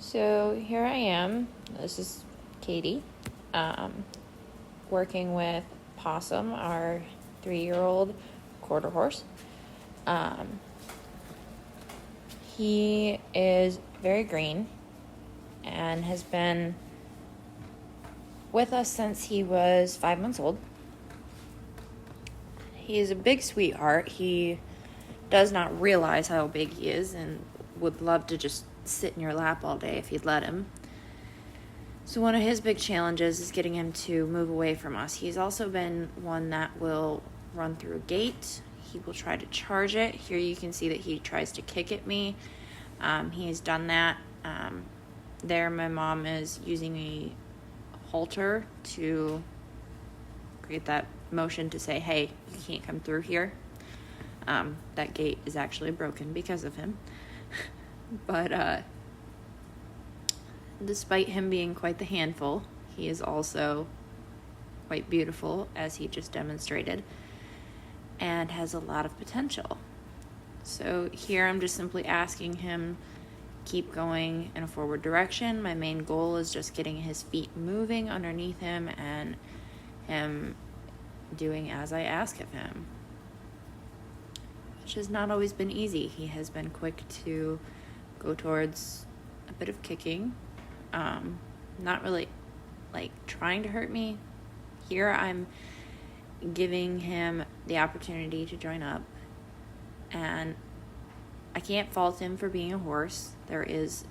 So here I am. This is Katie, working with Possum, our 3-year-old quarter horse. He is very green and has been with us since he was 5 months old. He is a big sweetheart. He does not realize how big he is and would love to just sit in your lap all day if you'd let him. So one of his big challenges is getting him to move away from us. He's also been one that will run through a gate. He will try to charge it. Here you can see that he tries to kick at me. He's done that. There my mom is using a halter to create that motion to say, hey, you can't come through here. That gate is actually broken because of him. But despite him being quite the handful, he is also quite beautiful, as he just demonstrated, and has a lot of potential. So here I'm just simply asking him keep going in a forward direction. My main goal is just getting his feet moving underneath him and him doing as I ask of him, which has not always been easy. He has been quick to go towards a bit of kicking, not really like trying to hurt me. Here I'm giving him the opportunity to join up, and I can't fault him for being a horse. There is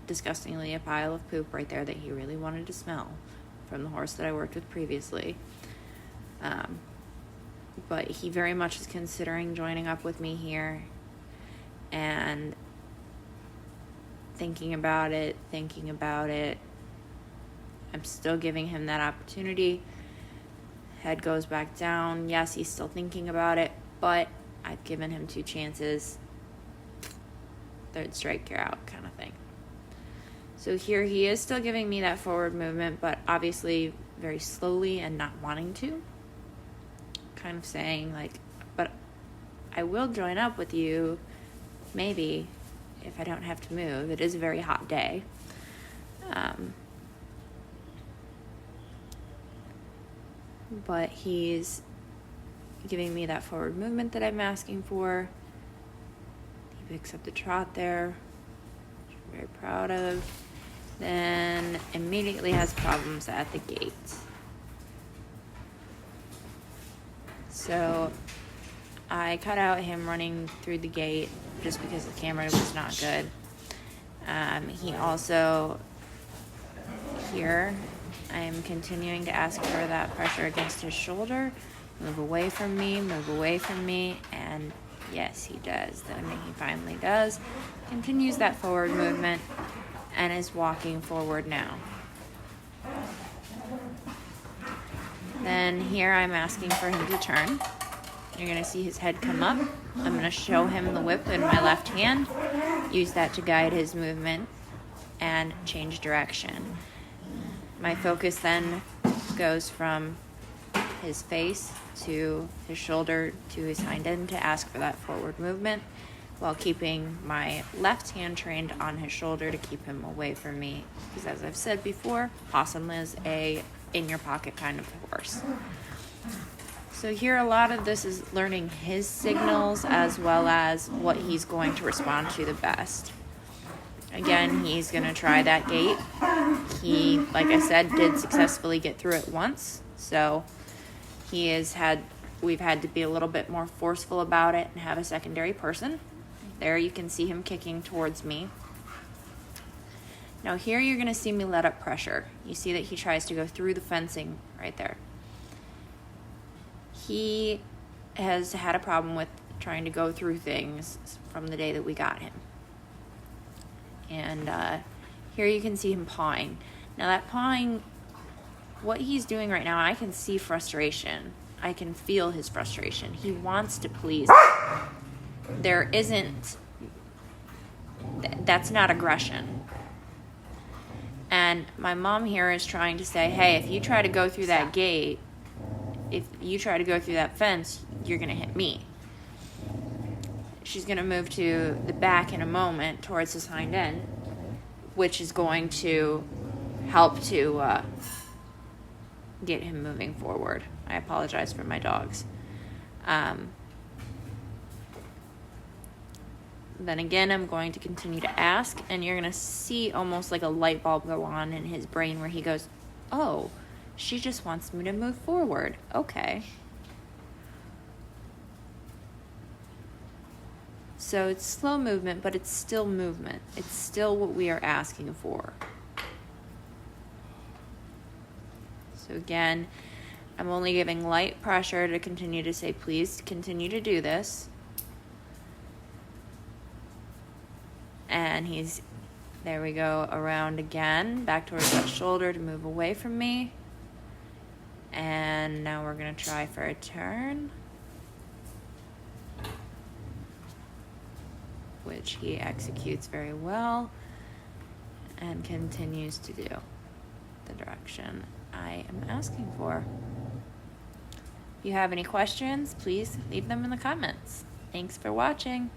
disgustingly a pile of poop right there that he really wanted to smell from the horse that I worked with previously. But he very much is considering joining up with me here and thinking about it. I'm still giving him that opportunity. Head goes back down. Yes, he's still thinking about it, but I've given him 2 chances. Third strike, you're out kind of thing. So here he is still giving me that forward movement, but obviously very slowly and not wanting to. Kind of saying like, but I will join up with you maybe if I don't have to move. It is a very hot day. But he's giving me that forward movement that I'm asking for. He picks up the trot there, which I'm very proud of. Then immediately has problems at the gate. So I cut out him running through the gate just because the camera was not good. He also, here, I'm continuing to ask for that pressure against his shoulder. Move away from me, and yes, he does. Then he finally does. Continues that forward movement and is walking forward now. Then here I'm asking for him to turn. You're going to see his head come up. I'm going to show him the whip in my left hand. Use that to guide his movement and change direction. My focus then goes from his face to his shoulder to his hind end to ask for that forward movement, while keeping my left hand trained on his shoulder to keep him away from me. Because as I've said before, Possum is a in-your-pocket kind of horse. So here a lot of this is learning his signals as well as what he's going to respond to the best. Again, he's going to try that gate. He, like I said, did successfully get through it once. So we've had to be a little bit more forceful about it and have a secondary person. There you can see him kicking towards me. Now here you're going to see me let up pressure. You see that he tries to go through the fencing right there. He has had a problem with trying to go through things from the day that we got him. And here you can see him pawing. Now that pawing, what he's doing right now, I can see frustration. I can feel his frustration. He wants to please. That's not aggression. And my mom here is trying to say, hey, if you try to go through that gate, if you try to go through that fence, you're going to hit me. She's going to move to the back in a moment towards his hind end. which is going to help to get him moving forward. I apologize for my dogs. Then again, I'm going to continue to ask, and you're going to see almost like a light bulb go on in his brain where he goes, oh, she just wants me to move forward. Okay. So it's slow movement, but it's still movement. It's still what we are asking for. So again, I'm only giving light pressure to continue to say, please continue to do this. And there we go, around again, back towards that shoulder to move away from me. And now we're going to try for a turn, which he executes very well and continues to do the direction I am asking for. If you have any questions, please leave them in the comments. Thanks for watching.